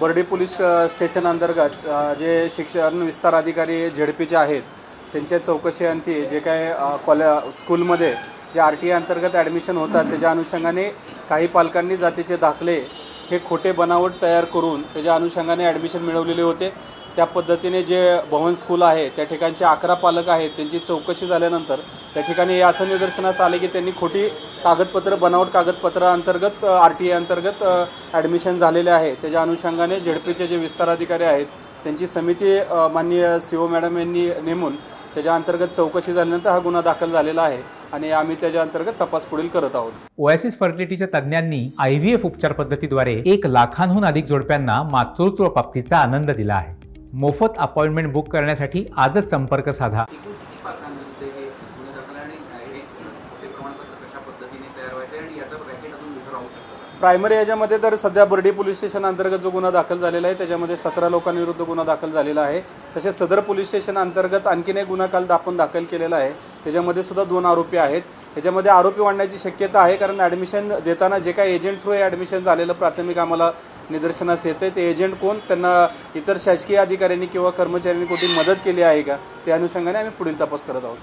Burdi police station अंतर्गत जे शिक्षण विस्तार अधिकारी झेडपीचे आहेत त्यांच्या चौकशीअंती जे काय स्कूलमध्ये जे RTI अंतर्गत ॲडमिशन होतात त्याच्या अनुषंगाने काही पालकांनी जातीचे दाखले हे खोटे बनावट तयार करून त्याच्या अनुषंगाने ॲडमिशन मिळवलेले होते। त्या पद्धतीने जे भवन स्कूल आहे त्या ठिकाणचे 11 पालक आहेत त्यांची चौकशी झाल्यानंतर त्या ठिकाणी असं निदर्शनास आले की त्यांनी खोटी कागदपत्र बनावट कागदपत्र अंतर्गत RTI अंतर्गत ॲडमिशन झालेले आहे। त्याच्या अनुषंगाने झेडपीचे जे विस्तार अधिकारी आहेत त्यांची समिती माननीय CO मॅडम यांनी नेमून त्याच्या अंतर्गत चौकशी झाल्यानंतर हा गुन्हा दाखल झालेला आहे आणि आम्ही त्याच्या अंतर्गत तपास पुढील करत आहोत। ओएसिस फर्टिलिटीच्या तज्ञांनी IVF उपचार पद्धतीद्वारे 1 लाखांहून अधिक जोडप्यांना मातृत्व प्राप्तीचा आनंद दिला आहे। मोफत अपॉइंटमेंट बुक करण्यासाठी आजच संपर्क साधा। प्रायमरी याच्यामध्ये तर सध्या बर्डी पोलीस स्टेशन अंतर्गत जो गुन्हा दाखल झालेला आहे त्याच्यामध्ये 17 लोकांविरुद्ध गुन्हा दाखल झालेला आहे। तसेच सदर पोलीस स्टेशन अंतर्गत आणखीन एक गुन्हा काल आपण दाखल केलेला आहे त्याच्यामध्ये सुद्धा 2 आरोपी आहेत। याच्यामध्ये आरोपी वाढण्याची शक्यता आहे कारण ॲडमिशन देताना जे काही एजंट थ्रू ॲडमिशन झालेलं प्राथमिक आम्हाला निदर्शनास येते ते एजंट कोण, त्यांना इतर शासकीय अधिकाऱ्यांनी किंवा कर्मचाऱ्यांनी कोणती मदत केली आहे का त्या अनुषंगाने आम्ही पुढील तपास करत आहोत।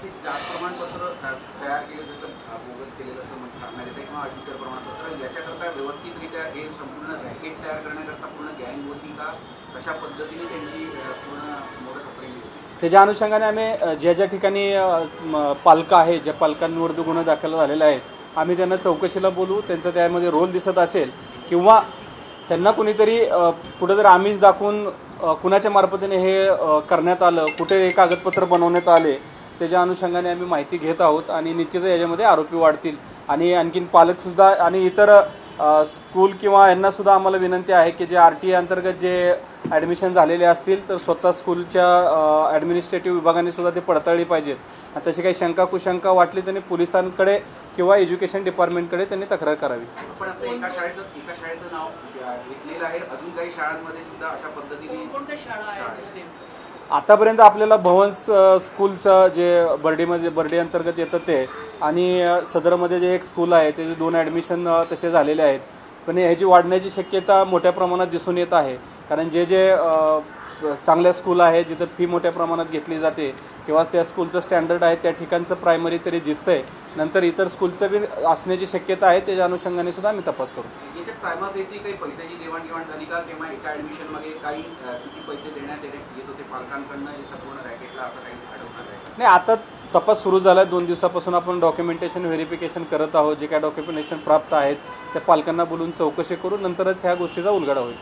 व्यवस्थितरित्या हे संपूर्ण रॅकेट तयार करण्याकरता पूर्ण गँग होती का, कशा पद्धतीने त्यांची पूर्ण मोडस ऑपरेंडी होती त्याच्या अनुषंगाने आम्ही ज्या ठिकाणी पालक आहे ज्या पालकांविरुद्ध गुन्हा दाखल झालेला आहे आम्ही त्यांना चौकशीला बोलू, त्यांचा त्यामध्ये रोल दिसत असेल किंवा त्यांना कुणीतरी कुठेतरी आमिष दाखवून कुणाच्या मार्फतीने हे करण्यात आलं, कुठे हे कागदपत्र बनवण्यात आले त्याच्या अनुषंगाने आम्ही माहिती घेत आहोत आणि निश्चितच याच्यामध्ये आरोपी वाढतील आणि आणखीन पालकसुद्धा आणि इतर स्कूल किंवा यांनासुद्धा आम्हाला विनंती आहे की जे RTI अंतर्गत जे ॲडमिशन झालेले असतील तर स्वतः स्कूलच्या ॲडमिनिस्ट्रेटिव्ह विभागाने सुद्धा ते पडताळली पाहिजेत आणि तशी काही शंका कुशंका वाटली त्यांनी पोलिसांकडे किंवा एज्युकेशन डिपार्टमेंटकडे त्यांनी तक्रार करावी। पण आता एका शाळेचं नाव घेतलेलं आहे, अजून काही शाळांमध्ये सुद्धा अशा पद्धतीने कोणत्या शाळा आहेत? आतापर्यंत आपल्याला भवन स्कूलचं जे बर्डी अंतर्गत येतं ते आणि सदरमध्ये जे एक स्कूल आहे त्याचे 2 ॲडमिशन तसे झालेले आहेत पण ह्याची वाढण्याची शक्यता मोठ्या प्रमाणात दिसून येत आहे कारण जे चांगल्या स्कूल आहे जिथं फी मोठ्या प्रमाणात घेतली जाते किंवा त्या स्कूलचं स्टँडर्ड आहे त्या ठिकाणचं प्रायमरी तरी दिसतंय, नंतर इतर स्कूलचं बी असण्याची शक्यता आहे त्याच्या अनुषंगाने सुद्धा आम्ही तपास करू। याच्यात प्रायमा फेसी काही पैशाची देवाणघेवाण झाली का किंवा एका ॲडमिशनमध्ये काही किती पैसे देण्यात येत होते पालकांकडनं हे संपूर्ण रॅकेटला असं काही आढळणार आहे? नाही, आता तपास सुरू झाला आहे। 2 दिवसापासून आपण डॉक्युमेंटेशन व्हेरिफिकेशन करत आहोत। जे काय डॉक्युमेंटेशन प्राप्त आहेत त्या पालकांना बोलून चौकशी करू, नंतरच ह्या गोष्टीचा उलगडा होईल।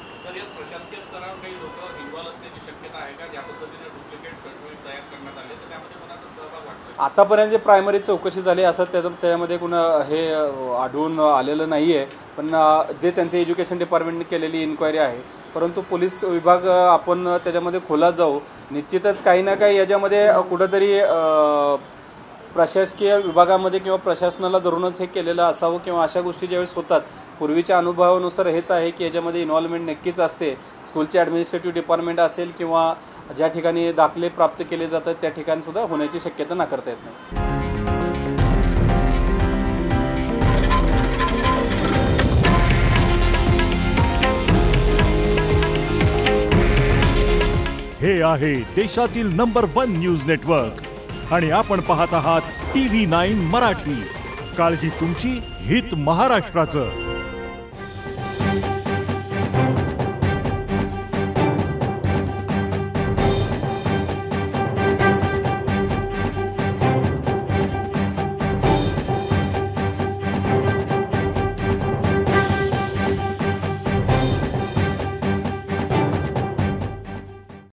प्रशासकीय स्तरावर काही लोक इन्व्हॉल्व असण्याची शक्यता आहे का? ज्या पद्धतीने डुप्लिकेट सर्टिफिकेट तयार करण्यात आले तर त्यामध्ये कोणाचा सहभाग वाटतो? आतापर्यंत जे प्रायमरी चौकशी झाली असं त्याच्यामध्ये कुणा हे आढळून आलेलं नाही आहे पण जे त्यांचे एज्युकेशन डिपार्टमेंटने केलेली इन्क्वायरी आहे परंतु पोलीस विभाग आपण त्याच्यामध्ये खोलात जाऊ। निश्चितच काही ना काही याच्यामध्ये कुठंतरी प्रशासकीय विभागामध्ये किंवा प्रशासनाला धरूनच हे केलेलं असावं किंवा अशा गोष्टी ज्यावेळेस होतात पूर्वीच्या अनुभवानुसार हेच आहे की याच्यामध्ये इन्व्हॉल्वमेंट नक्कीच असते। स्कूलचे ॲडमिनिस्ट्रेटिव्ह डिपार्टमेंट असेल किंवा ज्या ठिकाणी दाखले प्राप्त केले जातात त्या ठिकाणीसुद्धा होण्याची शक्यता नाकारता येत नाही। हे आहे देशातील नंबर 1 न्यूज नेटवर्क आणि आपण पाहत आहात TV9 मराठी। काळजी तुमची, हित महाराष्ट्राचं।